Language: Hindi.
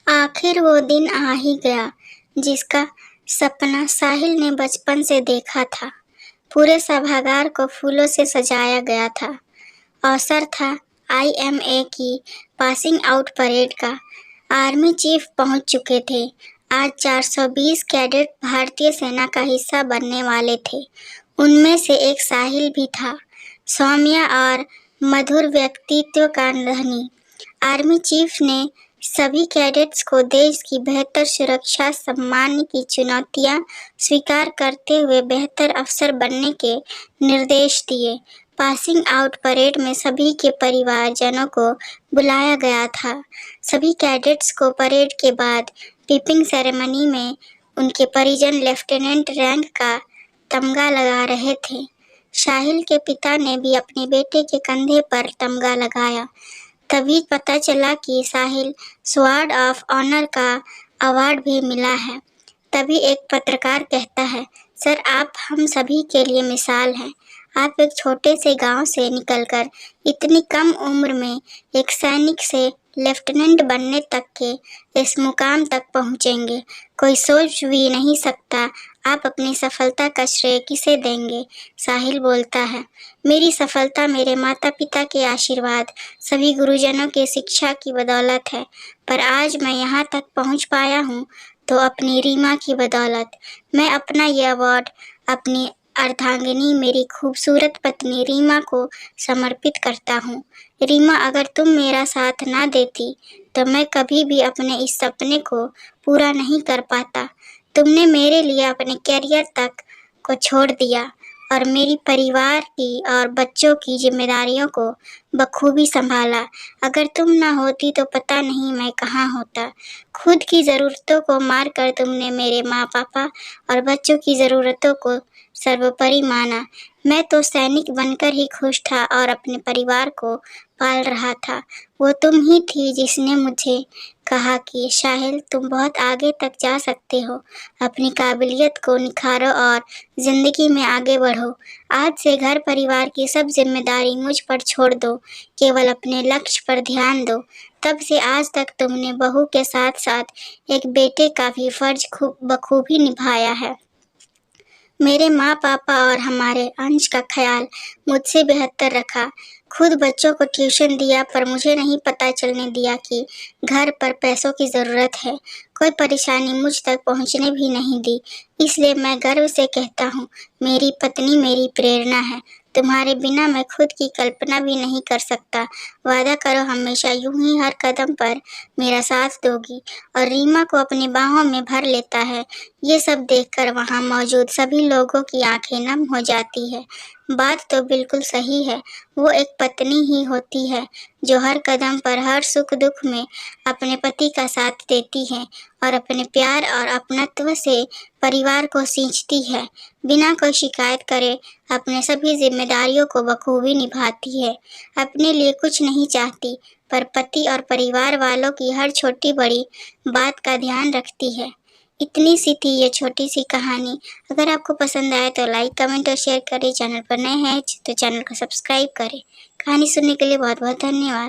आखिर वो दिन आ ही गया जिसका सपना साहिल ने बचपन से देखा था। पूरे सभागार को फूलों से सजाया गया था। अवसर था आईएमए की पासिंग आउट परेड का। आर्मी चीफ पहुंच चुके थे। आज 420 कैडेट भारतीय सेना का हिस्सा बनने वाले थे। उनमें से एक साहिल भी था, सौम्य और मधुर व्यक्तित्व का धनी। आर्मी चीफ ने सभी कैडेट्स को देश की बेहतर सुरक्षा सम्मान की चुनौतियां स्वीकार करते हुए बेहतर अफसर बनने के निर्देश दिए। पासिंग आउट परेड में सभी के परिवारजनों को बुलाया गया था। सभी कैडेट्स को परेड के बाद पिपिंग सेरेमनी में उनके परिजन लेफ्टिनेंट रैंक का तमगा लगा रहे थे। साहिल के पिता ने भी अपने बेटे के कंधे पर तमगा लगाया। तभी पता चला कि साहिल स्वॉर्ड ऑफ ऑनर का अवार्ड भी मिला है। तभी एक पत्रकार कहता है, सर आप हम सभी के लिए मिसाल हैं। आप एक छोटे से गांव से निकलकर इतनी कम उम्र में एक सैनिक से लेफ्टिनेंट बनने तक के इस मुकाम तक पहुंचेंगे। कोई सोच भी नहीं सकता आप अपनी सफलता का श्रेय किसे देंगे। साहिल बोलता है, मेरी सफलता मेरे माता पिता के आशीर्वाद, सभी गुरुजनों के शिक्षा की बदौलत है। पर आज मैं यहाँ तक पहुँच पाया हूँ तो अपनी रीमा की बदौलत। मैं अपना ये अवार्ड अपनी अर्धांगिनी मेरी खूबसूरत पत्नी रीमा को समर्पित करता हूँ। रीमा, अगर तुम मेरा साथ ना देती तो मैं कभी भी अपने इस सपने को पूरा नहीं कर पाता। तुमने मेरे लिए अपने करियर तक को छोड़ दिया और मेरी परिवार की और बच्चों की जिम्मेदारियों को बखूबी संभाला। अगर तुम ना होती तो पता नहीं मैं कहाँ होता। खुद की ज़रूरतों को मारकर तुमने मेरे माँ पापा और बच्चों की ज़रूरतों को सर्वोपरि माना। मैं तो सैनिक बनकर ही खुश था और अपने परिवार को पाल रहा था। वो तुम ही थी जिसने मुझे कहा कि साहिल तुम बहुत आगे तक जा सकते हो। अपनी काबिलियत को निखारो और ज़िंदगी में आगे बढ़ो। आज से घर परिवार की सब जिम्मेदारी मुझ पर छोड़ दो, केवल अपने लक्ष्य पर ध्यान दो। तब से आज तक तुमने बहू के साथ साथ एक बेटे का भी फर्ज बखूबी निभाया है। मेरे माँ पापा और हमारे अंश का ख्याल मुझसे बेहतर रखा। खुद बच्चों को ट्यूशन दिया पर मुझे नहीं पता चलने दिया कि घर पर पैसों की ज़रूरत है। कोई परेशानी मुझ तक पहुँचने भी नहीं दी। इसलिए मैं गर्व से कहता हूँ, मेरी पत्नी मेरी प्रेरणा है। तुम्हारे बिना मैं खुद की कल्पना भी नहीं कर सकता। वादा करो हमेशा यूं ही हर कदम पर मेरा साथ दोगी। और रीमा को अपनी बाहों में भर लेता है। ये सब देखकर वहाँ मौजूद सभी लोगों की आंखें नम हो जाती है। बात तो बिल्कुल सही है। वो एक पत्नी ही होती है जो हर कदम पर हर सुख दुख में अपने पति का साथ देती है और अपने प्यार और अपनत्व से परिवार को सींचती है। बिना कोई शिकायत करे अपने सभी जिम्मेदारियों को बखूबी निभाती है। अपने लिए कुछ नहीं चाहती पर पति और परिवार वालों की हर छोटी बड़ी बात का ध्यान रखती है। इतनी सी थी ये छोटी सी कहानी। अगर आपको पसंद आए तो लाइक कमेंट और शेयर करें। चैनल पर नए हैं तो चैनल को सब्सक्राइब करें। कहानी सुनने के लिए बहुत बहुत धन्यवाद।